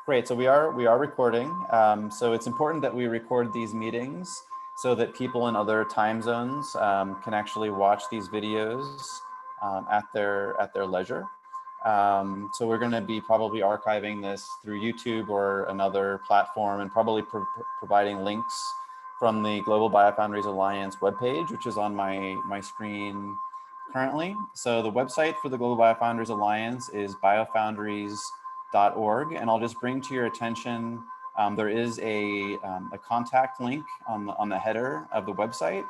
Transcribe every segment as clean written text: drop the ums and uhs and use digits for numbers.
Great, so we are recording. So it's important that we record these meetings so that people in other time zones can actually watch these videos at their leisure. So we're going to be probably archiving this through YouTube or another platform, and probably providing links from the Global Biofoundries Alliance webpage, which is on my screen currently. So the website for the Global Biofoundries Alliance is biofoundries.org, and I'll just bring to your attention, there is a contact link on the header of the website.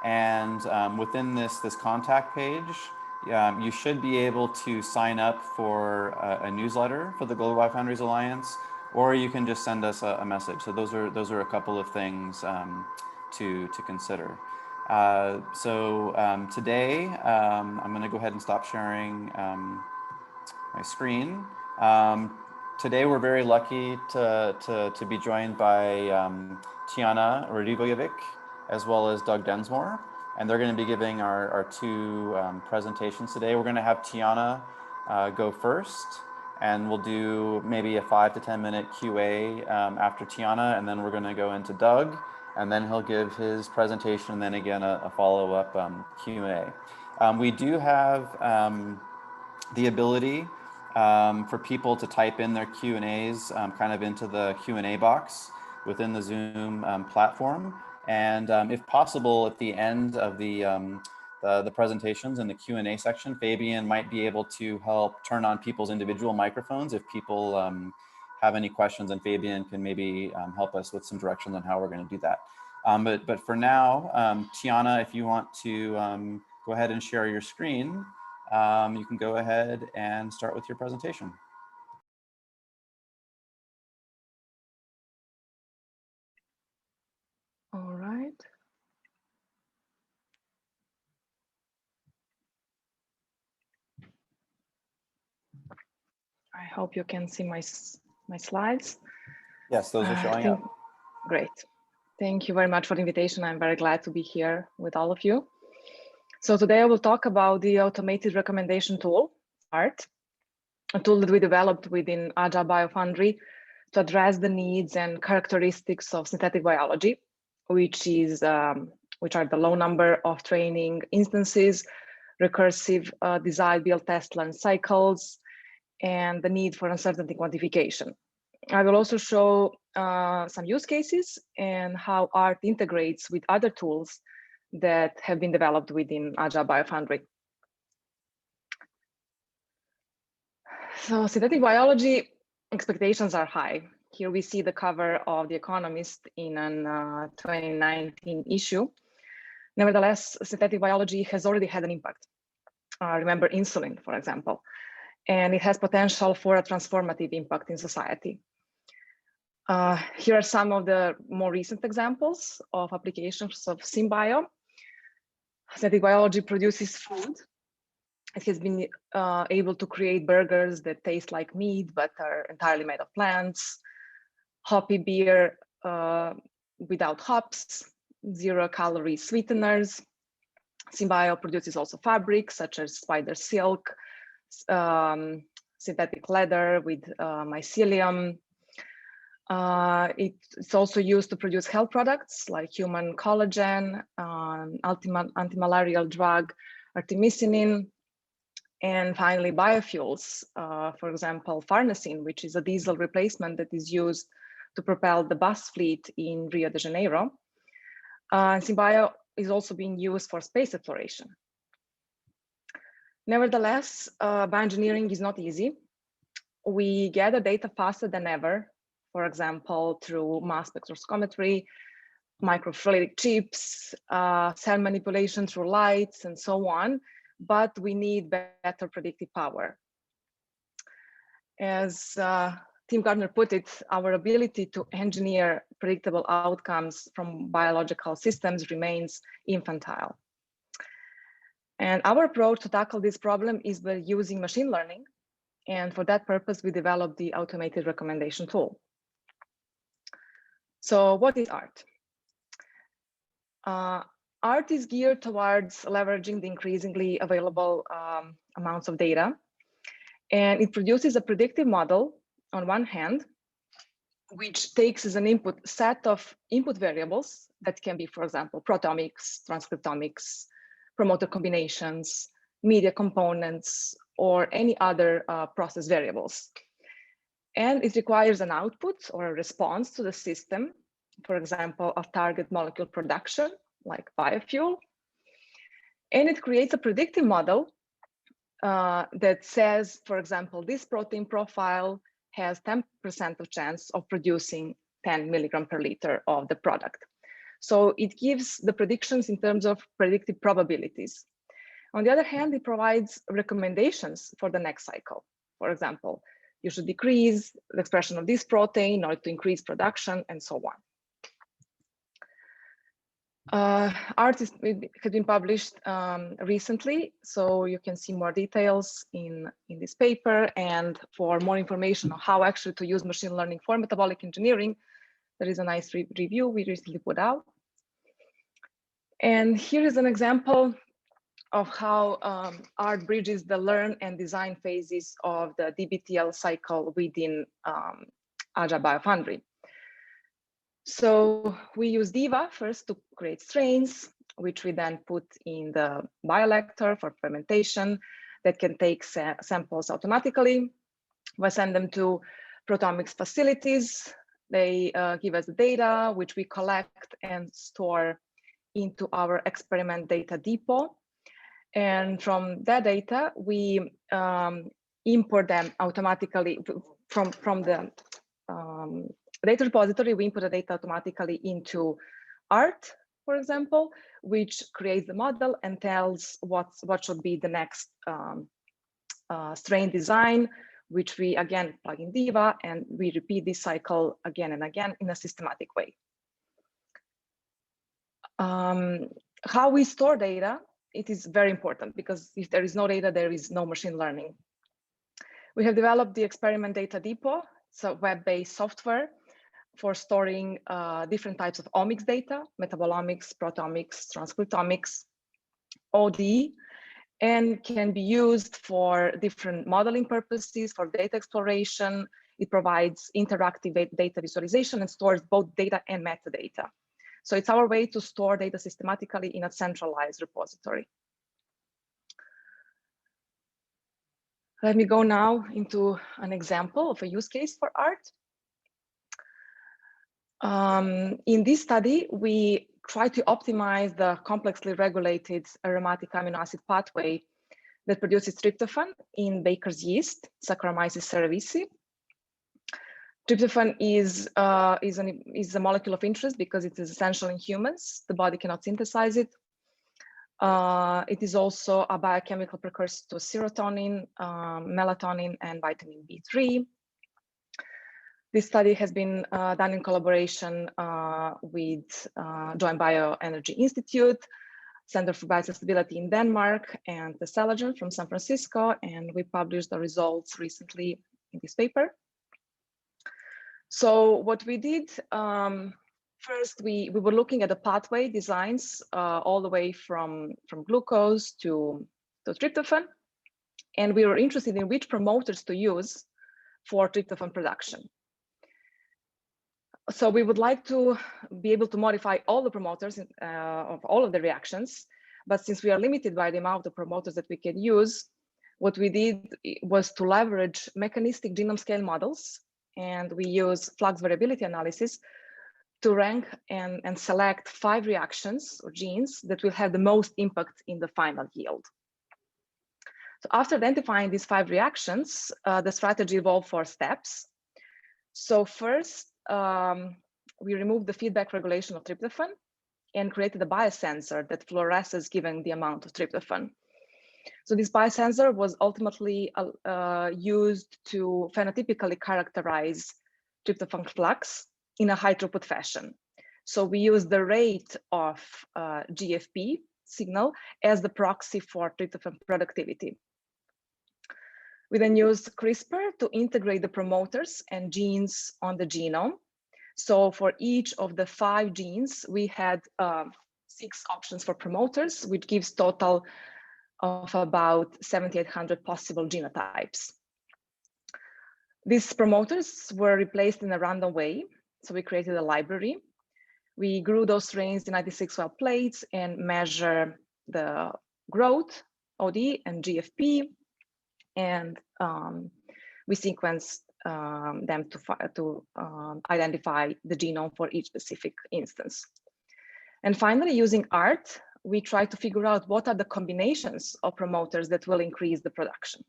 And within this contact page, you should be able to sign up for a newsletter for the Global Biofoundries Alliance, or you can just send us a message. So those are a couple of things to consider. Today, I'm going to go ahead and stop sharing my screen. Today, we're very lucky to be joined by Tijana Radivojevic, as well as Doug Densmore, and they're going to be giving our two presentations today. We're going to have Tijana go first, and we'll do maybe a 5 to 10 minute QA after Tijana, and then we're going to go into Doug, and then he'll give his presentation, and then again a follow-up Q&A. We do have the ability for people to type in their Q&As kind of into the Q&A box within the Zoom platform. And if possible, at the end of the presentations in the Q&A section, Fabian might be able to help turn on people's individual microphones if people have any questions, and Fabian can maybe help us with some directions on how we're going to do that. But for now, Tijana, if you want to go ahead and share your screen, you can go ahead and start with your presentation. All right. I hope you can see my slides. Yes, those are showing up. Great. Thank you very much for the invitation. I'm very glad to be here with all of you. So today I will talk about the automated recommendation tool, ART, a tool that we developed within Agile BioFoundry to address the needs and characteristics of synthetic biology, which are the low number of training instances, recursive design, build, test, learn cycles, and the need for uncertainty quantification. I will also show some use cases and how ART integrates with other tools that have been developed within Agile BioFoundry. So synthetic biology expectations are high. Here we see the cover of The Economist in an 2019 issue. Nevertheless, synthetic biology has already had an impact. Remember insulin, for example, and it has potential for a transformative impact in society. Here are some of the more recent examples of applications of SynBio. Synthetic biology produces food. It has been able to create burgers that taste like meat, but are entirely made of plants. Hoppy beer without hops, 0-calorie sweeteners. SynBio produces also fabrics such as spider silk, synthetic leather with mycelium. It's also used to produce health products like human collagen, antimalarial drug artemisinin, and finally biofuels, for example, farnesene, which is a diesel replacement that is used to propel the bus fleet in Rio de Janeiro. SynBio is also being used for space exploration. Nevertheless, bioengineering is not easy. We gather data faster than ever, for example, through mass spectrometry, microfluidic chips, cell manipulation through lights, and so on, but we need better predictive power. As Tim Gardner put it, our ability to engineer predictable outcomes from biological systems remains infantile. And our approach to tackle this problem is by using machine learning. And for that purpose, we developed the automated recommendation tool. So what is ART? ART is geared towards leveraging the increasingly available amounts of data And it produces a predictive model on one hand, which takes as an input set of input variables that can be, for example, proteomics, transcriptomics, promoter combinations, media components, or any other process variables. And it requires an output or a response to the system, for example, of target molecule production, like biofuel. And it creates a predictive model that says, for example, this protein profile has 10% of chance of producing 10 milligram per liter of the product. So it gives the predictions in terms of predictive probabilities. On the other hand, it provides recommendations for the next cycle. For example, you should decrease the expression of this protein in order to increase production and so on. Art has been published recently, so you can see more details in this paper. And for more information on how actually to use machine learning for metabolic engineering, there is a nice review we recently put out. And here is an example of how art bridges the learn and design phases of the DBTL cycle within Agile BioFoundry. So we use DIVA first to create strains, which we then put in the bioreactor for fermentation that can take samples automatically. We send them to proteomics facilities. They give us the data, which we collect and store into our experiment data depot. And from that data, we import them automatically from the data repository. We input the data automatically into ART, for example, which creates the model and tells what should be the next strain design, which we again plug in DIVA, and we repeat this cycle again and again in a systematic way. How we store data, it is very important, because if there is no data, there is no machine learning. We have developed the experiment data depot. It's a web-based software for storing different types of omics data, metabolomics, proteomics, transcriptomics, OD, and can be used for different modeling purposes, for data exploration. It provides interactive data visualization and stores both data and metadata. So it's our way to store data systematically in a centralized repository. Let me go now into an example of a use case for ART. In this study, we try to optimize the complexly regulated aromatic amino acid pathway that produces tryptophan in baker's yeast, Saccharomyces cerevisiae. Tryptophan is a molecule of interest because it is essential in humans. The body cannot synthesize it. It is also a biochemical precursor to serotonin, melatonin, and vitamin B3. This study has been done in collaboration with Joint Bioenergy Institute, Center for Biosustainability in Denmark, and the Celagen from San Francisco, and we published the results recently in this paper. So what we did, first we were looking at the pathway designs all the way from glucose to tryptophan, and we were interested in which promoters to use for tryptophan production. So we would like to be able to modify all the promoters of all of the reactions, but since we are limited by the amount of promoters that we can use, what we did was to leverage mechanistic genome scale models, and we use flux variability analysis to rank and select 5 reactions or genes that will have the most impact in the final yield. So after identifying these 5 reactions, the strategy evolved 4 steps. So first, we removed the feedback regulation of tryptophan and created a biosensor that fluoresces given the amount of tryptophan. So this biosensor was ultimately used to phenotypically characterize tryptophan flux in a high throughput fashion. So we use the rate of GFP signal as the proxy for tryptophan productivity. We then used CRISPR to integrate the promoters and genes on the genome. So for each of the 5 genes, we had 6 options for promoters, which gives total of about 7,800 possible genotypes. These promoters were replaced in a random way. So we created a library. We grew those strains in 96 well plates and measure the growth, OD, and GFP. And we sequenced them to identify the genome for each specific instance. And finally, using ART, we try to figure out what are the combinations of promoters that will increase the production.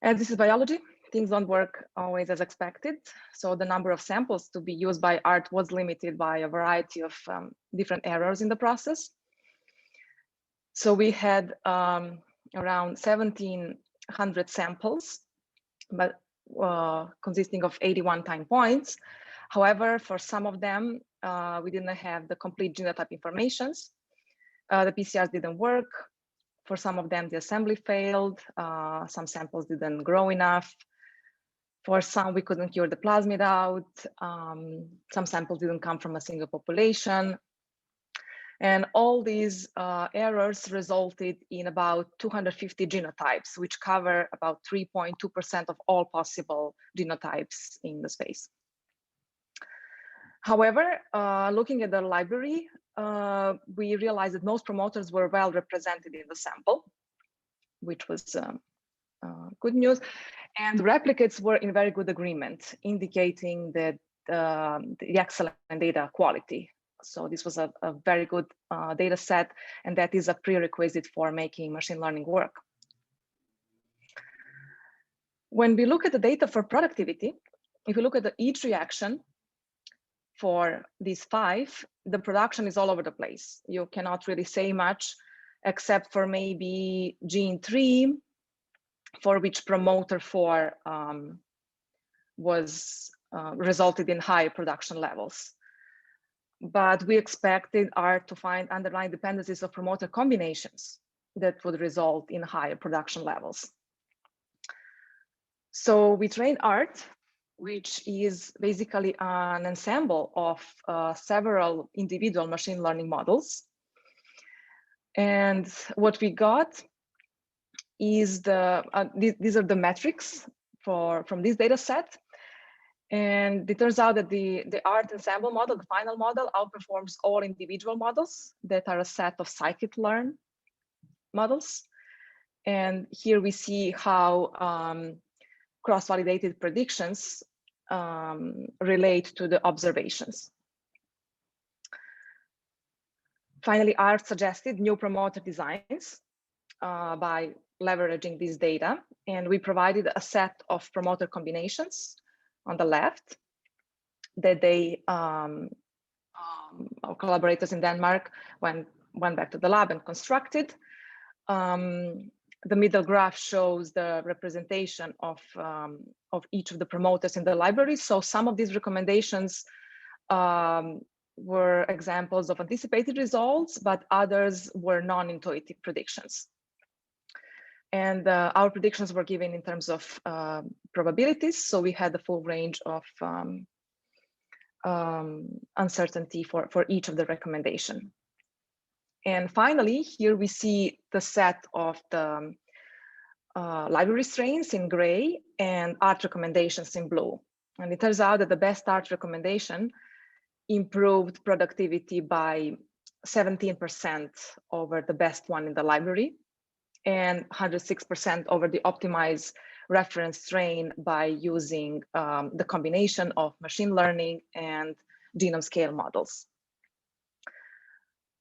As this is biology, things don't work always as expected. So the number of samples to be used by ART was limited by a variety of different errors in the process. So we had around 1,700 samples, but consisting of 81 time points. However, for some of them, we didn't have the complete genotype informations. The PCRs didn't work. For some of them, the assembly failed. Some samples didn't grow enough. For some, we couldn't cure the plasmid out. Some samples didn't come from a single population. And all these errors resulted in about 250 genotypes, which cover about 3.2% of all possible genotypes in the space. However, looking at the library, we realized that most promoters were well represented in the sample, which was good news. And replicates were in very good agreement, indicating that the excellent data quality. So this was a very good data set, and that is a prerequisite for making machine learning work. When we look at the data for productivity, if we look at each reaction for these 5, the production is all over the place. You cannot really say much, except for maybe gene 3, for which promoter 4 was resulted in high production levels. But we expected ART to find underlying dependencies of promoter combinations that would result in higher production levels. So we trained ART, which is basically an ensemble of several individual machine learning models. And what we got is these are the metrics from this data set. And it turns out that the ART ensemble model, the final model, outperforms all individual models that are a set of scikit-learn models. And here we see how cross-validated predictions relate to the observations. Finally, ART suggested new promoter designs by leveraging this data. And we provided a set of promoter combinations on the left that our collaborators in Denmark went back to the lab and constructed. The middle graph shows the representation of each of the promoters in the library. So some of these recommendations were examples of anticipated results, but others were non-intuitive predictions. And our predictions were given in terms of probabilities. So we had the full range of uncertainty for each of the recommendation. And finally, here we see the set of the library strains in gray and ART recommendations in blue. And it turns out that the best ART recommendation improved productivity by 17% over the best one in the library, and 106% over the optimized reference strain by using the combination of machine learning and genome scale models.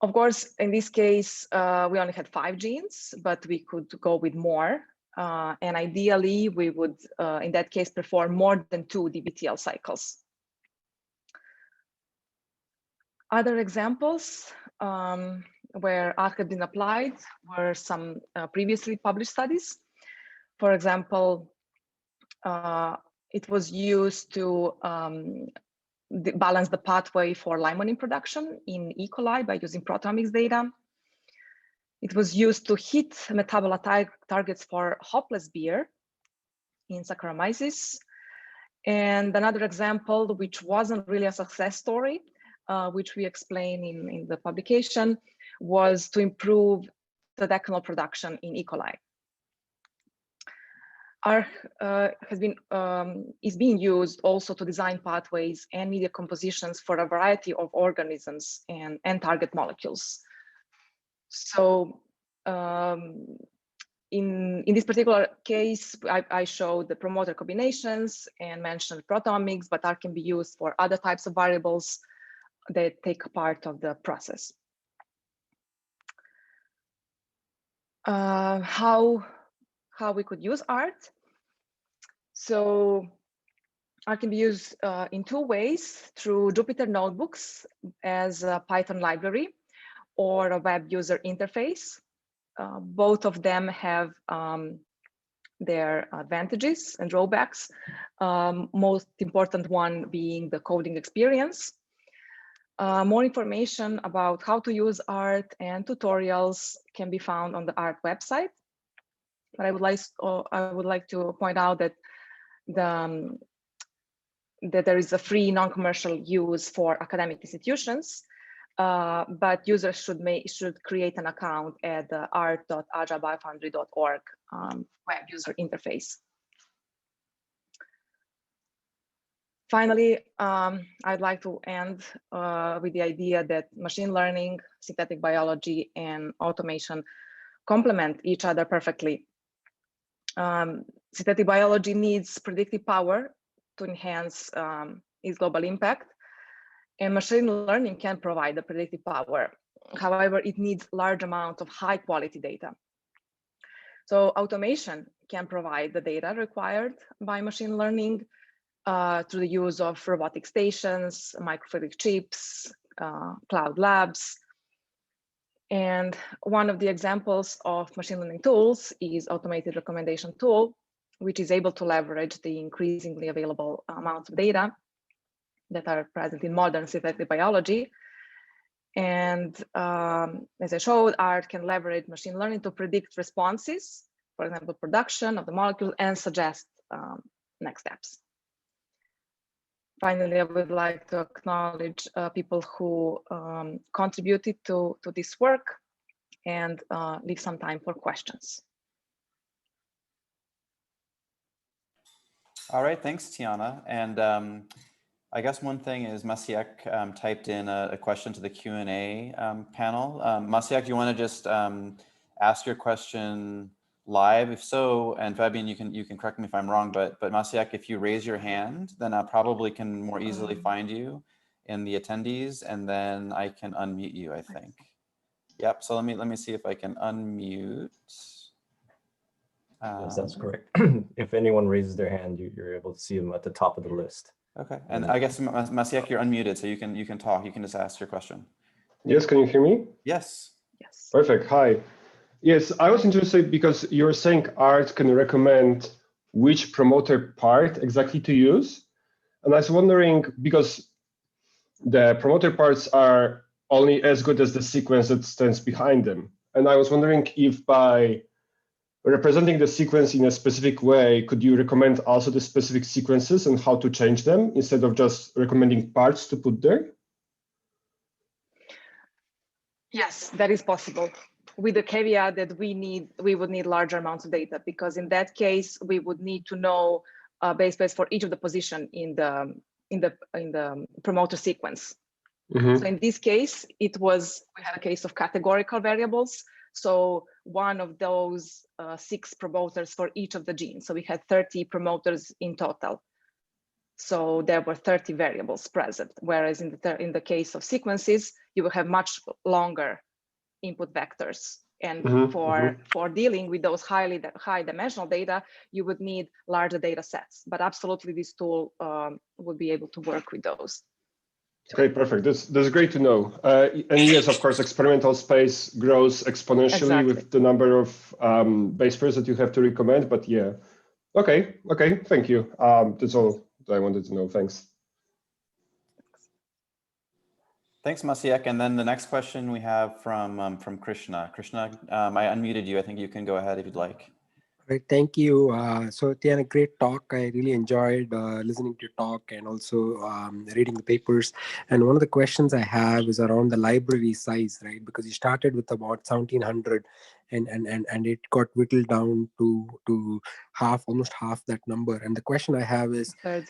Of course, in this case, we only had 5 genes, but we could go with more. And ideally, we would, in that case, perform more than 2 DBTL cycles. Other examples where ART had been applied were some previously published studies. For example, it was used to balance the pathway for limonene production in E. coli by using proteomics data. It was used to hit metabolite targets for hopless beer in Saccharomyces. And another example, which wasn't really a success story, which we explain in the publication, was to improve the decanol production in E. coli. is being used also to design pathways and media compositions for a variety of organisms and target molecules. So in this particular case, I showed the promoter combinations and mentioned proteomics, but R can be used for other types of variables that take part of the process. How we could use art? So art can be used in two ways: through Jupyter notebooks as a Python library or a web user interface. Both of them have their advantages and drawbacks. Most important one being the coding experience. More information about how to use art and tutorials can be found on the art website. But I would like to point out that that there is a free non-commercial use for academic institutions, but users should create an account at the art.agilebiofoundry.org web user interface. Finally, I'd like to end with the idea that machine learning, synthetic biology, and automation complement each other perfectly. Synthetic biology needs predictive power to enhance its global impact, and machine learning can provide the predictive power. However, it needs large amounts of high quality data. So automation can provide the data required by machine learning through the use of robotic stations, microfluidic chips, cloud labs. And one of the examples of machine learning tools is automated recommendation tool, which is able to leverage the increasingly available amounts of data that are present in modern synthetic biology. And as I showed, art can leverage machine learning to predict responses, for example, production of the molecule, and suggest next steps. Finally, I would like to acknowledge people who contributed to this work and leave some time for questions. All right, thanks, Tijana. And I guess one thing is Maciek typed in a question to the Q&A panel. Maciek, do you want to just ask your question live? If so, and Fabian, you can correct me if I'm wrong, but Maciek, if you raise your hand, then I probably can more easily find you in the attendees, and then I can unmute you, I think. Yep, so let me see if I can unmute. Yes, that's correct. If anyone raises their hand, you're able to see them at the top of the list. Okay, and I guess Maciek, you're unmuted, so you can talk. You can just ask your question. Yes, can you hear me? Yes. Yes. Perfect. Hi. Yes, I was interested because you're saying art can recommend which promoter part exactly to use. And I was wondering, because the promoter parts are only as good as the sequence that stands behind them. And I was wondering if by representing the sequence in a specific way, could you recommend also the specific sequences and how to change them instead of just recommending parts to put there? Yes, that is possible, with the caveat that we would need larger amounts of data, because in that case we would need to know base pairs for each of the position in the promoter sequence. Mm-hmm. So in this case, we had a case of categorical variables. So one of those 6 promoters for each of the genes. So we had 30 promoters in total. So there were 30 variables present, whereas in the case of sequences, you will have much longer input vectors. And for dealing with those high dimensional data, you would need larger data sets. But absolutely, this tool would be able to work with those. Okay, perfect. That's great to know. And yes, of course, experimental space grows exponentially with the number of base pairs that you have to recommend. But yeah, okay, thank you. That's all that I wanted to know. Thanks. Thanks, Maciek. And then the next question we have from Krishna. Krishna, I unmuted you. I think you can go ahead if you'd like. Right, thank you. So Tijana, great talk. I really enjoyed listening to your talk and also reading the papers. And one of the questions I have is around the library size, right? Because you started with about 1700 and it got whittled down to almost half that number. And the question I have is, Third.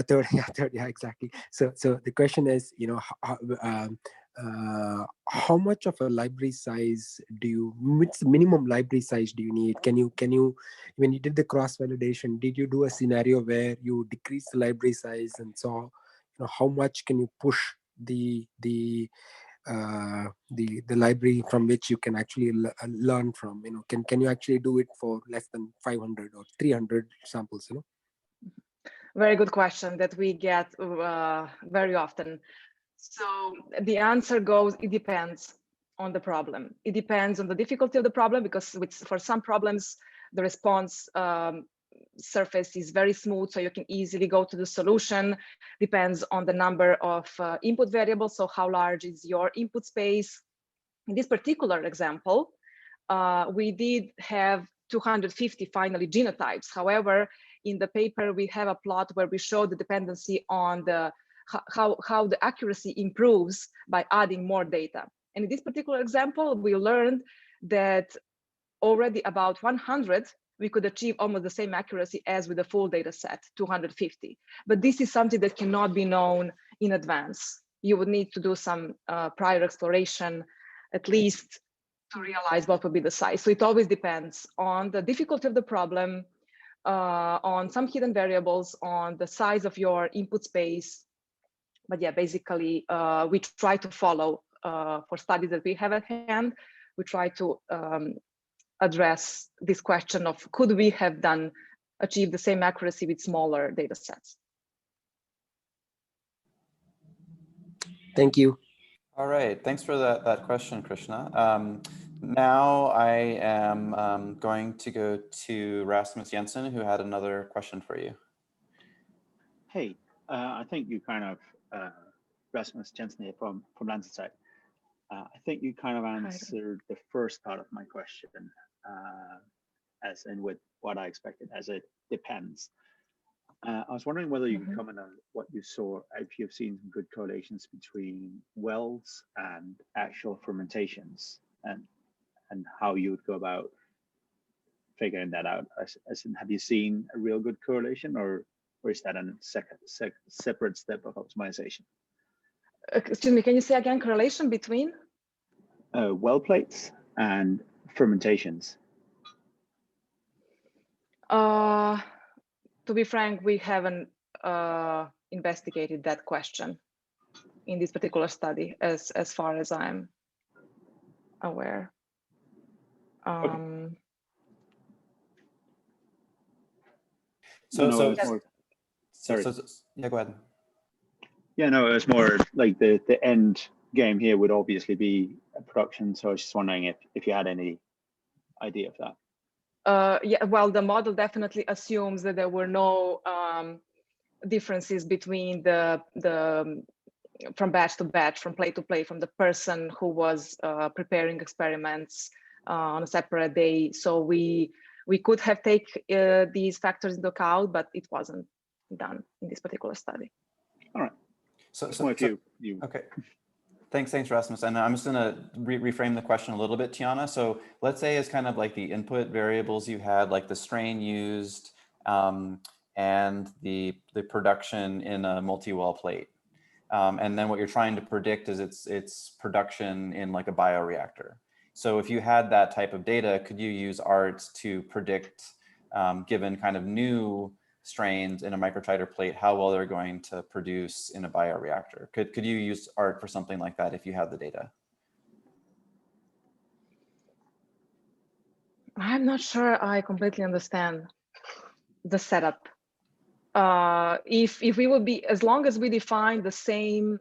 third, yeah, exactly. So the question is, how much of a library size what's the minimum library size do you need? Can you, when you did the cross validation, did you do a scenario where you decrease the library size and saw, how much can you push the library from which you can actually learn from? Can you actually do it for less than 500 or 300 samples? Very good question that we get very often. So the answer goes, it depends on the problem. It depends on the difficulty of the problem, because for some problems, the response surface is very smooth, so you can easily go to the solution. Depends on the number of input variables, so how large is your input space. In this particular example, we did have 250 finally genotypes. However, in the paper, we have a plot where we show the dependency on how the accuracy improves by adding more data. And in this particular example, we learned that already about 100, we could achieve almost the same accuracy as with the full data set, 250. But this is something that cannot be known in advance. You would need to do some prior exploration, at least, to realize what would be the size. So it always depends on the difficulty of the problem, on some hidden variables, on the size of your input space. But yeah, basically, we try to follow, for studies that we have at hand, we try to address this question of, could we have achieved the same accuracy with smaller data sets? Thank you. All right, thanks for that question, Krishna. Now I am going to go to Rasmus Jensen, who had another question for you. Hey, I think you kind of, Rasmus Jensen here from Lancet. I think you kind of answered the first part of my question, as in with what I expected, as it depends. I was wondering whether you could comment on what you saw, if you've seen some good correlations between wells and actual fermentations, and how you would go about figuring that out. As in, have you seen a real good correlation, or is that a separate step of optimization? Excuse me, can you say again, correlation between? Well plates and fermentations. To be frank, we haven't investigated that question in this particular study, as far as I'm aware. Sorry. Yeah, go ahead. Yeah, no, it was more like the end game here would obviously be a production. So I was just wondering if you had any idea of that. Yeah, well, the model definitely assumes that there were no differences between from batch to batch, from plate to plate, from the person who was preparing experiments on a separate day. So we could have taken these factors into account, but it wasn't done in this particular study. All right. So you okay. Thanks, Rasmus. And I'm just going to reframe the question a little bit, Tijana. So let's say it's kind of like the input variables you had, like the strain used and the production in a multi-well plate. And then what you're trying to predict is its production in like a bioreactor. So if you had that type of data, could you use ART to predict, given kind of new strains in a microtiter plate, how well they're going to produce in a bioreactor? Could you use ART for something like that if you had the data? I'm not sure I completely understand the setup. If we would be, as long as we define the same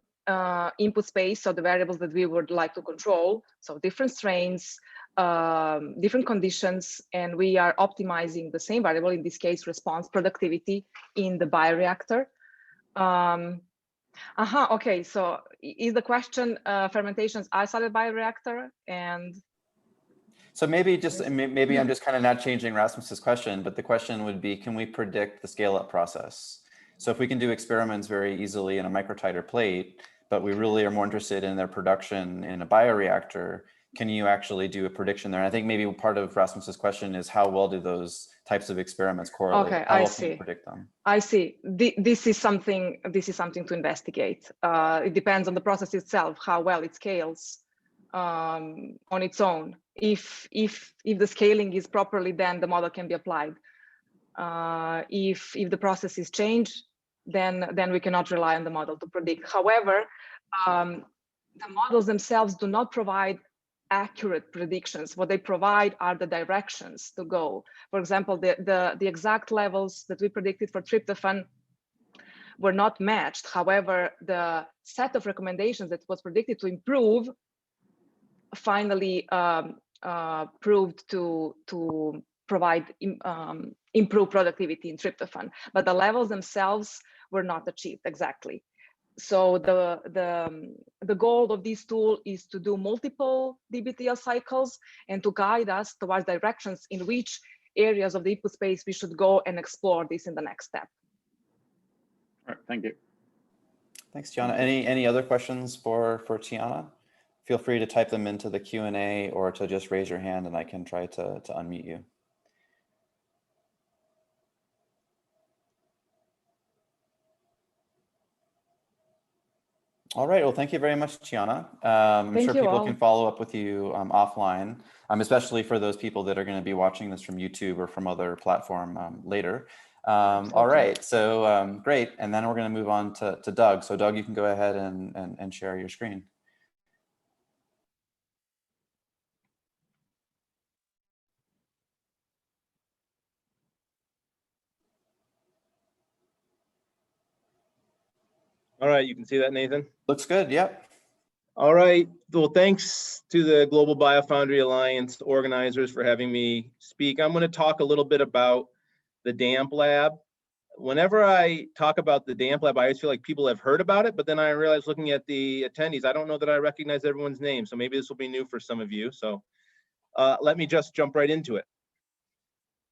input space, so the variables that we would like to control, so different strains, different conditions, and we are optimizing the same variable, in this case, response productivity in the bioreactor. Okay, so is the question fermentations outside the bioreactor? And So maybe maybe I'm just kind of not changing Rasmus's question, but the question would be, can we predict the scale-up process? So if we can do experiments very easily in a microtiter plate, but we really are more interested in their production in a bioreactor, can you actually do a prediction there? And I think maybe part of Rasmus's question is, how well do those types of experiments correlate? Okay, How I well see. can you predict them? I see. This is something to investigate. It depends on the process itself, how well it scales on its own. If the scaling is properly, then the model can be applied. If the process is changed, then we cannot rely on the model to predict. However, the models themselves do not provide accurate predictions. What they provide are the directions to go. For example, the exact levels that we predicted for tryptophan were not matched. However, the set of recommendations that was predicted to improve finally proved to provide improved productivity in tryptophan, but the levels themselves were not achieved exactly. So the goal of this tool is to do multiple DBTL cycles and to guide us towards directions in which areas of the input space we should go and explore this in the next step. All right, thank you. Thanks, Tijana. Any other questions for Tijana? Feel free to type them into the Q&A or to just raise your hand and I can try to unmute you. All right, well, thank you very much, Tijana. I'm sure people can follow up with you offline, especially for those people that are going to be watching this from YouTube or from other platform later. All right, so great. And then we're going to move on to Doug. So Doug, you can go ahead and share your screen. All right, you can see that, Nathan? Looks good, yep. All right, well, thanks to the Global Biofoundry Alliance organizers for having me speak. I'm gonna talk a little bit about the DAMP lab. Whenever I talk about the DAMP lab, I always feel like people have heard about it, but then I realized looking at the attendees, I don't know that I recognize everyone's name, so maybe this will be new for some of you. So let me just jump right into it.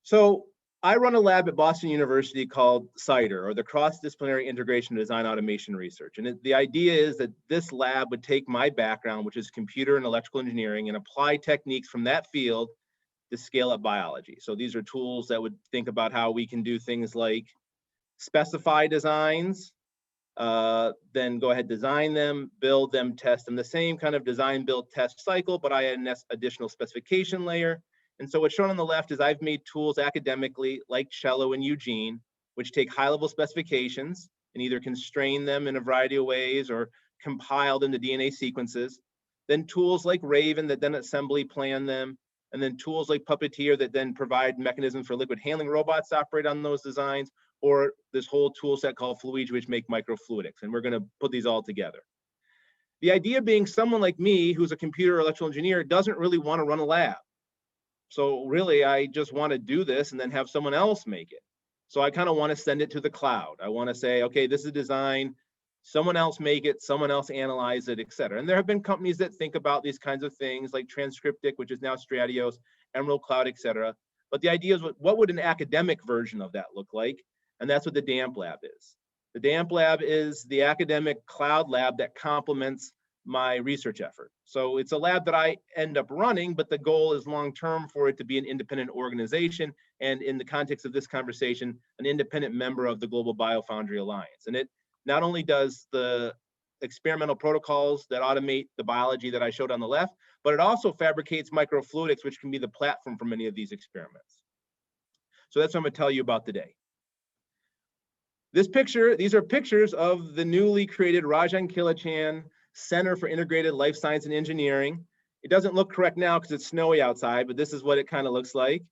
So I run a lab at Boston University called CIDR, or the Cross-Disciplinary Integration Design Automation Research. And the idea is that this lab would take my background, which is computer and electrical engineering, and apply techniques from that field to scale up biology. So these are tools that would think about how we can do things like specify designs, then go ahead, design them, build them, test them, the same kind of design, build, test cycle, but I add an additional specification layer. And so what's shown on the left is I've made tools academically like Cello and Eugene, which take high-level specifications and either constrain them in a variety of ways or compile them to DNA sequences. Then tools like Raven that then assembly plan them. And then tools like Puppeteer that then provide mechanisms for liquid handling robots to operate on those designs, or this whole tool set called Fluidics, which make microfluidics. And we're going to put these all together. The idea being someone like me, who's a computer or electrical engineer, doesn't really want to run a lab. So really, I just want to do this and then have someone else make it. So I kind of want to send it to the cloud. I want to say, okay, this is design, someone else make it, someone else analyze it, et cetera. And there have been companies that think about these kinds of things like Transcriptic, which is now Stratios, Emerald Cloud, et cetera. But the idea is what would an academic version of that look like? And that's what the DAMP lab is. The DAMP lab is the academic cloud lab that complements my research effort. So it's a lab that I end up running, but the goal is long-term for it to be an independent organization. And in the context of this conversation, an independent member of the Global Biofoundry Alliance. And it not only does the experimental protocols that automate the biology that I showed on the left, but it also fabricates microfluidics, which can be the platform for many of these experiments. So that's what I'm gonna tell you about today. These are pictures of the newly created Rajan Kilachan Center for Integrated Life Science and Engineering. It doesn't look correct now because it's snowy outside, but this is what it kind of looks like.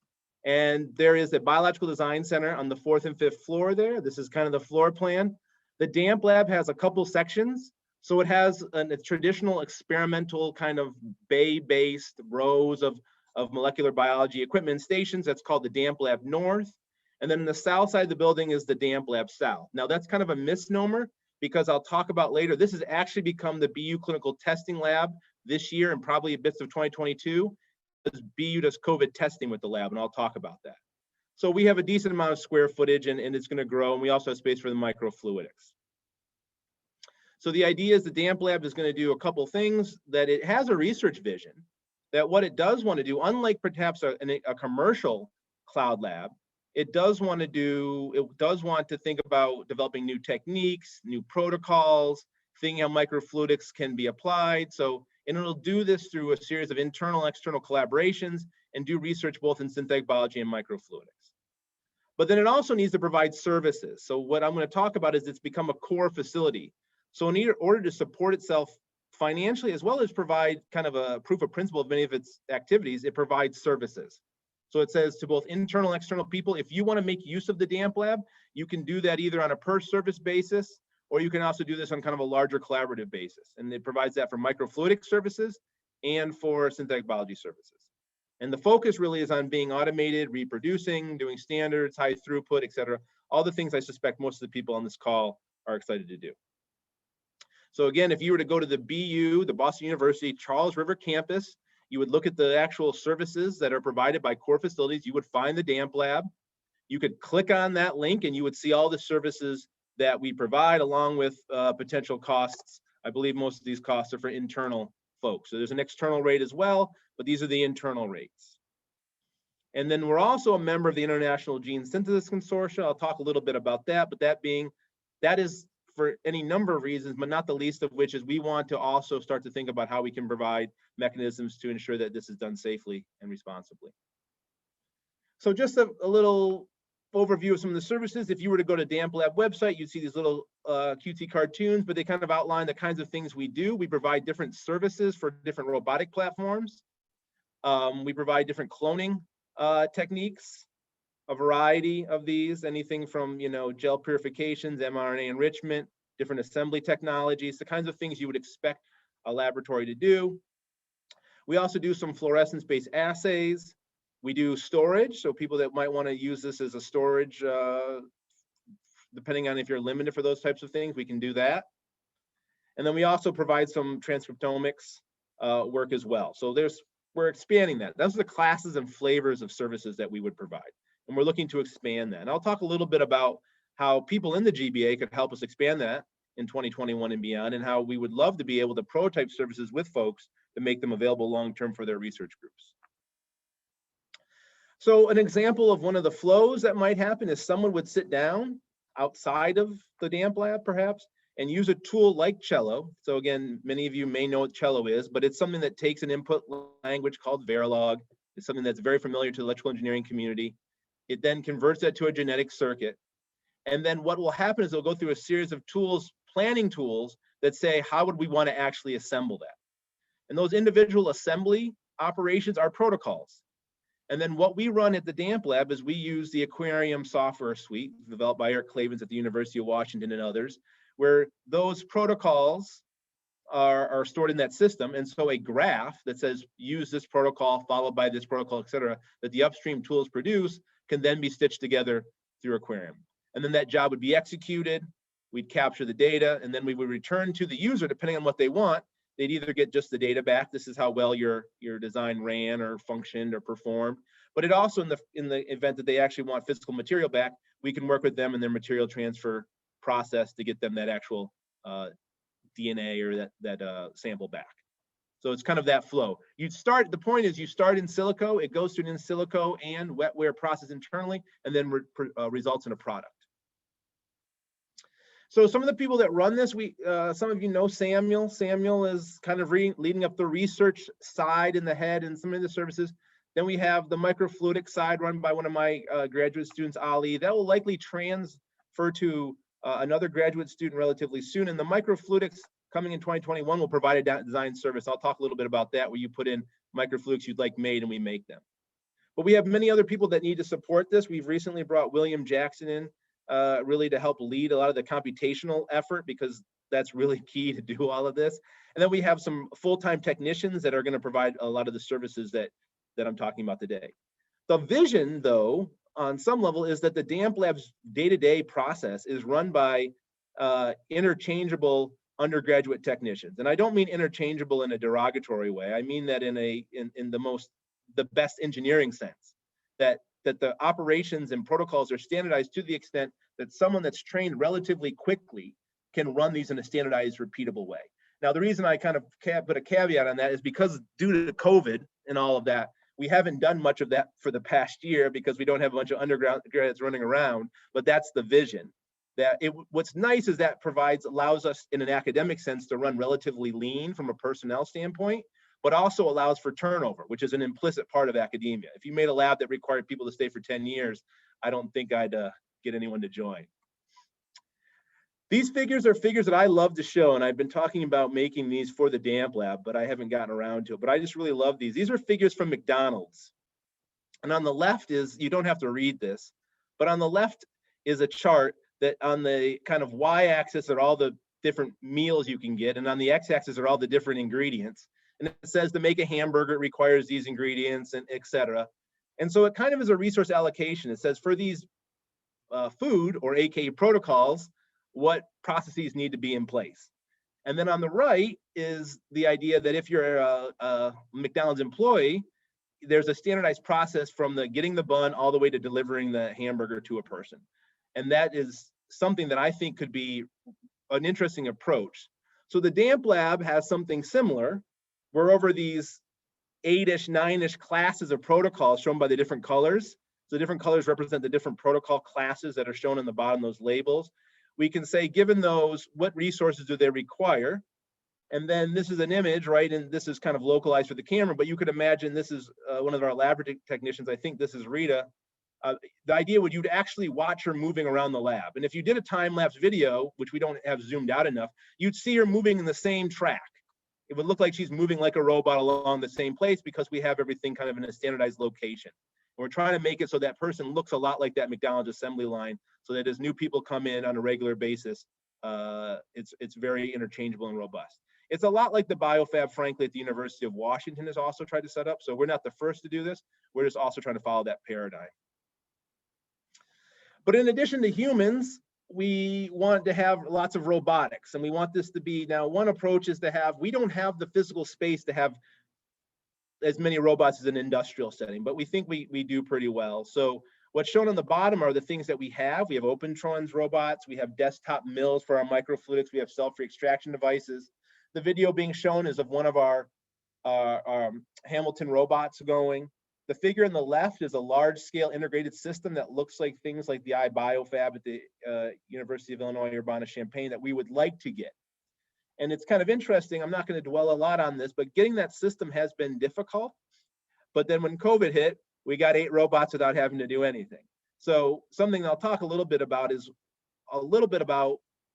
And there is a biological design center on the 4th and 5th floor there. This is kind of the floor plan. The DAMP lab has a couple sections. So it has a traditional experimental kind of bay-based rows of molecular biology equipment stations. That's called the DAMP lab North. And then the south side of the building is the DAMP lab South. Now that's kind of a misnomer because I'll talk about later, this has actually become the BU clinical testing lab this year and probably bits of 2022. BU does COVID testing with the lab, and I'll talk about that. So we have a decent amount of square footage, and it's going to grow, and we also have space for the microfluidics. So the idea is the DAMP lab is going to do a couple things, that it has a research vision, that what it does want to do, unlike perhaps a commercial cloud lab, it does want to think about developing new techniques, new protocols, thinking how microfluidics can be applied. So, and it'll do this through a series of internal, external collaborations and do research both in synthetic biology and microfluidics. But then it also needs to provide services. So what I'm going to talk about is it's become a core facility. So in order to support itself financially, as well as provide kind of a proof of principle of many of its activities, it provides services. So it says to both internal and external people, if you want to make use of the DAMP lab, you can do that either on a per service basis, or you can also do this on kind of a larger collaborative basis. And it provides that for microfluidic services and for synthetic biology services. And the focus really is on being automated, reproducing, doing standards, high throughput, et cetera. All the things I suspect most of the people on this call are excited to do. So again, if you were to go to the BU, the Boston University Charles River campus, you would look at the actual services that are provided by core facilities. You would find the DAMP lab. You could click on that link and you would see all the services that we provide, along with potential costs. I believe most of these costs are for internal folks. So there's an external rate as well, but these are the internal rates. And then we're also a member of the International Gene Synthesis Consortia. I'll talk a little bit about that, but that is for any number of reasons, but not the least of which is we want to also start to think about how we can provide mechanisms to ensure that this is done safely and responsibly. So just a little overview of some of the services. If you were to go to DAMP Lab website, you'd see these little cutesy cartoons, but they kind of outline the kinds of things we do. We provide different services for different robotic platforms. We provide different cloning techniques, a variety of these, anything from, gel purifications, mRNA enrichment, different assembly technologies, the kinds of things you would expect a laboratory to do. We also do some fluorescence-based assays. We do storage, so people that might want to use this as a storage, depending on if you're limited for those types of things, we can do that. And then we also provide some transcriptomics work as well. So we're expanding that. Those are the classes and flavors of services that we would provide. And we're looking to expand that. And I'll talk a little bit about how people in the GBA could help us expand that in 2021 and beyond, and how we would love to be able to prototype services with folks to make them available long-term for their research groups. So an example of one of the flows that might happen is someone would sit down outside of the DAMP lab perhaps and use a tool like Cello. So again, many of you may know what Cello is, but it's something that takes an input language called Verilog. It's something that's very familiar to the electrical engineering community. It then converts that to a genetic circuit. And then what will happen is it'll go through a series of tools, planning tools, that say, how would we want to actually assemble that? And those individual assembly operations are protocols. And then what we run at the DAMP lab is we use the Aquarium software suite developed by Eric Clavens at the University of Washington and others, where those protocols are stored in that system. And so a graph that says, use this protocol, followed by this protocol, et cetera, that the upstream tools produce can then be stitched together through Aquarium. And then that job would be executed, we'd capture the data, and then we would return to the user, depending on what they want. They'd either get just the data back, this is how well your design ran or functioned or performed, but it also, in the event that they actually want physical material back, we can work with them in their material transfer process to get them that actual DNA or that sample back. So it's kind of that flow. The point is you start in silico, it goes through an in silico and wetware process internally, and then results in a product. So some of the people that run this, some of you know Samuel. Samuel is kind of leading up the research side in the head and some of the services. Then we have the microfluidic side run by one of my graduate students, Ali. That will likely transfer to another graduate student relatively soon. And the microfluidics coming in 2021 will provide a design service. I'll talk a little bit about that, where you put in microfluidics you'd like made and we make them. But we have many other people that need to support this. We've recently brought William Jackson in really to help lead a lot of the computational effort, because that's really key to do all of this. And then we have some full-time technicians that are going to provide a lot of the services that I'm talking about today. The vision, though, on some level, is that the DAMP Lab's day-to-day process is run by interchangeable undergraduate technicians. And I don't mean interchangeable in a derogatory way. I mean that in the most the best engineering sense, that the operations and protocols are standardized to the extent that someone that's trained relatively quickly can run these in a standardized, repeatable way. Now, the reason I kind of put a caveat on that is because due to COVID and all of that, we haven't done much of that for the past year because we don't have a bunch of undergrads running around, but that's the vision. What's nice is that allows us in an academic sense to run relatively lean from a personnel standpoint, but also allows for turnover, which is an implicit part of academia. If you made a lab that required people to stay for 10 years, I don't think I'd get anyone to join. These figures are figures that I love to show, and I've been talking about making these for the DAMP lab, but I haven't gotten around to it, but I just really love these. These are figures from McDonald's. And on the left is, you don't have to read this, but on the left is a chart that on the kind of y-axis are all the different meals you can get, and on the x-axis are all the different ingredients. And it says to make a hamburger, it requires these ingredients, and et cetera. And so it kind of is a resource allocation. It says for these food, or AKA protocols, what processes need to be in place. And then on the right is the idea that if you're a McDonald's employee, there's a standardized process from the getting the bun all the way to delivering the hamburger to a person. And that is something that I think could be an interesting approach. So the DAMP lab has something similar, where over these 8-ish, 9-ish classes of protocols shown by the different colors. So the different colors represent the different protocol classes that are shown in the bottom, those labels. We can say, given those, what resources do they require? And then this is an image, right? And this is kind of localized for the camera, but you could imagine this is one of our laboratory technicians. I think this is Rita. The idea would you'd actually watch her moving around the lab. And if you did a time-lapse video, which we don't have zoomed out enough, you'd see her moving in the same track. It would look like she's moving like a robot along the same place because we have everything kind of in a standardized location. We're trying to make it so that person looks a lot like that McDonald's assembly line, so that as new people come in on a regular basis, it's very interchangeable and robust. It's a lot like the biofab, frankly, at the University of Washington has also tried to set up. So we're not the first to do this. We're just also trying to follow that paradigm. But in addition to humans, we want to have lots of robotics, and we want this to be, now one approach is to have, we don't have the physical space to have as many robots as an industrial setting, but we think we do pretty well. So what's shown on the bottom are the things that we have. We have Opentrons robots, we have desktop mills for our microfluidics, we have cell-free extraction devices. The video being shown is of one of our Hamilton robots going. The figure on the left is a large-scale integrated system that looks like things like the iBiofab at the University of Illinois Urbana-Champaign that we would like to get. And it's kind of interesting, I'm not going to dwell a lot on this, but getting that system has been difficult. But then when COVID hit, we got 8 robots without having to do anything. So something I'll talk a little bit about is